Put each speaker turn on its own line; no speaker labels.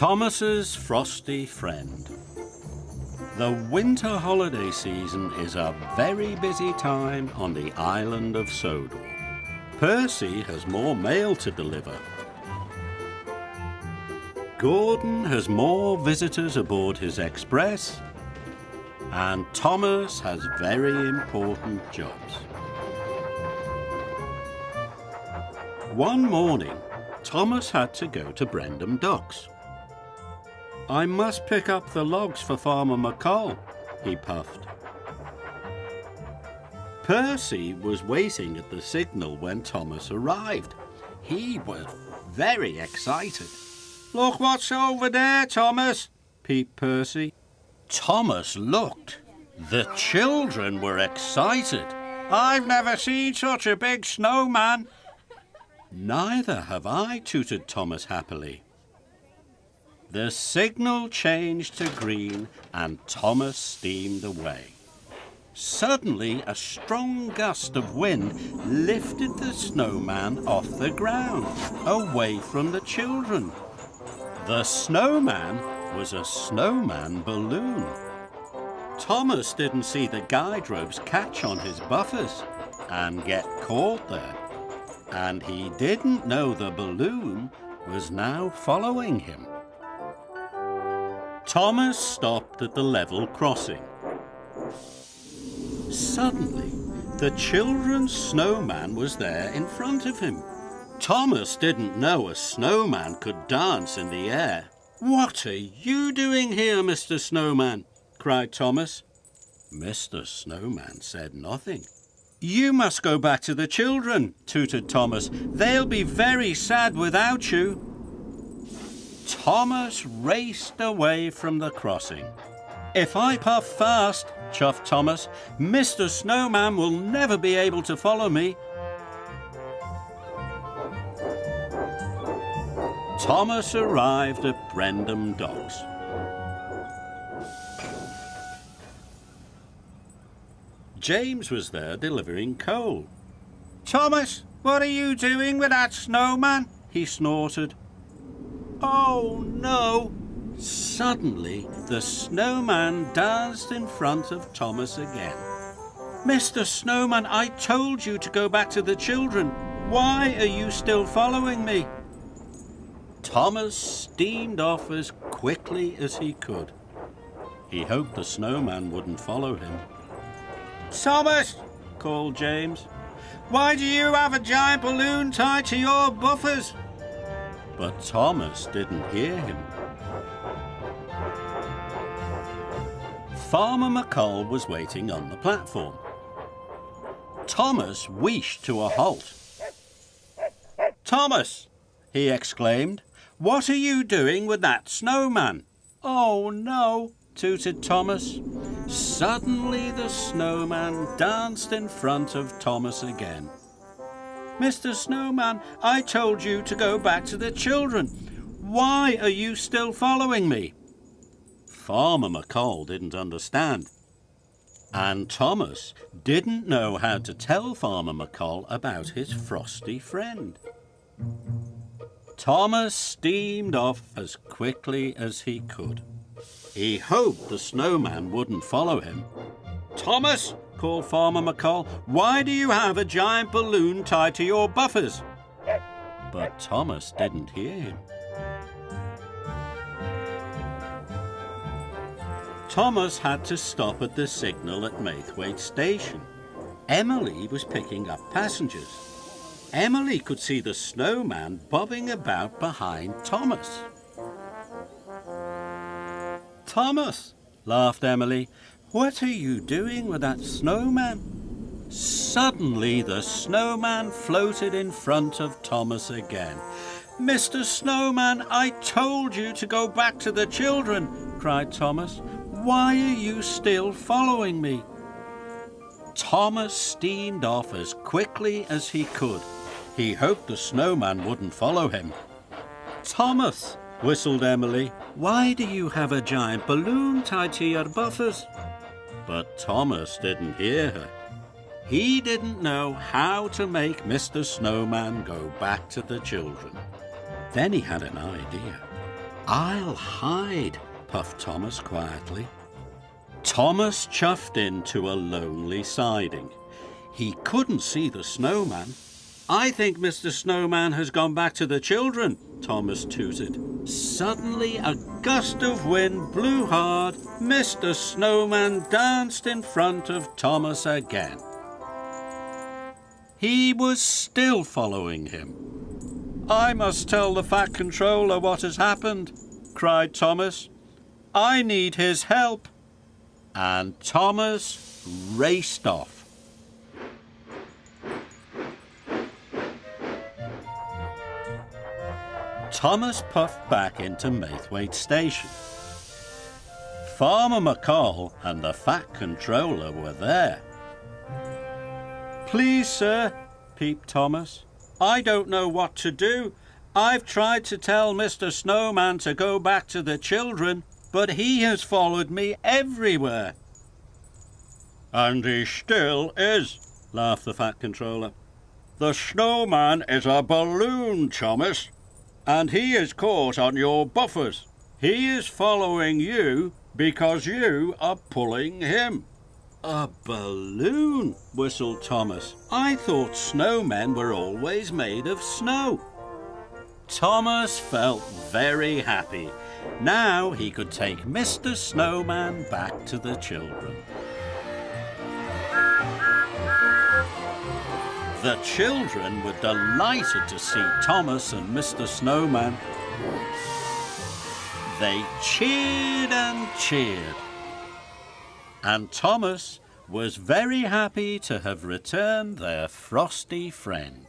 Thomas's Frosty Friend. The winter holiday season is a very busy time on the island of Sodor. Percy has more mail to deliver. Gordon has more visitors aboard his express. And Thomas has very important jobs. One morning, Thomas had to go to Brendam Docks. I must pick up the logs for Farmer McColl, he puffed. Percy was waiting at the signal when Thomas arrived. He was very excited. Look what's over there, Thomas, peeped Percy. Thomas looked. The children were excited. I've never seen such a big snowman. Neither have I, tooted Thomas happily. The signal changed to green and Thomas steamed away. Suddenly, a strong gust of wind lifted the snowman off the ground, away from the children. The snowman was a snowman balloon. Thomas didn't see the guide ropes catch on his buffers and get caught there. And he didn't know the balloon was now following him. Thomas stopped at the level crossing. Suddenly, the children's snowman was there in front of him. Thomas didn't know a snowman could dance in the air. "What are you doing here, Mr. Snowman?" cried Thomas. Mr. Snowman said nothing. "You must go back to the children," tooted Thomas. "They'll be very sad without you." Thomas raced away from the crossing. "If I puff fast," chuffed Thomas, "Mr. Snowman will never be able to follow me." Thomas arrived at Brendam Docks. James was there delivering coal. "Thomas, what are you doing with that snowman?" he snorted. "Oh, no!" Suddenly, the snowman danced in front of Thomas again. "Mr. Snowman, I told you to go back to the children. Why are you still following me?" Thomas steamed off as quickly as he could. He hoped the snowman wouldn't follow him. "Thomas," called James, "why do you have a giant balloon tied to your buffers?" But Thomas didn't hear him. Farmer McColl was waiting on the platform. Thomas wheeshed to a halt. "Thomas," he exclaimed, "what are you doing with that snowman?" "Oh, no," tooted Thomas. Suddenly the snowman danced in front of Thomas again. "Mr. Snowman, I told you to go back to the children. Why are you still following me?" Farmer McColl didn't understand. And Thomas didn't know how to tell Farmer McColl about his frosty friend. Thomas steamed off as quickly as he could. He hoped the snowman wouldn't follow him. "Thomas," called Farmer McColl, "why do you have a giant balloon tied to your buffers?" But Thomas didn't hear him. Thomas had to stop at the signal at Maithwaite Station. Emily was picking up passengers. Emily could see the snowman bobbing about behind Thomas. "Thomas," laughed Emily, "what are you doing with that snowman?" Suddenly the snowman floated in front of Thomas again. "Mr. Snowman, I told you to go back to the children," cried Thomas. "Why are you still following me?" Thomas steamed off as quickly as he could. He hoped the snowman wouldn't follow him. "Thomas," whistled Emily, "why do you have a giant balloon tied to your buffers?" But Thomas didn't hear her. He didn't know how to make Mr. Snowman go back to the children. Then he had an idea. I'll hide, puffed Thomas quietly. Thomas chuffed into a lonely siding. He couldn't see the snowman. I think Mr. Snowman has gone back to the children, Thomas tooted. Suddenly a gust of wind blew hard. Mr. Snowman danced in front of Thomas again. He was still following him. I must tell the Fat Controller what has happened, cried Thomas. I need his help. And Thomas raced off. Thomas puffed back into Maithwaite Station. Farmer McColl and the Fat Controller were there. Please, sir, peeped Thomas. I don't know what to do. I've tried to tell Mr. Snowman to go back to the children, but he has followed me everywhere. And he still is, laughed the Fat Controller. The snowman is a balloon, Thomas, and he is caught on your buffers. He is following you because you are pulling him. A balloon, whistled Thomas. I thought snowmen were always made of snow. Thomas felt very happy. Now he could take Mr. Snowman back to the children. The children were delighted to see Thomas and Mr. Snowman. They cheered and cheered. And Thomas was very happy to have returned their Frosty Friend.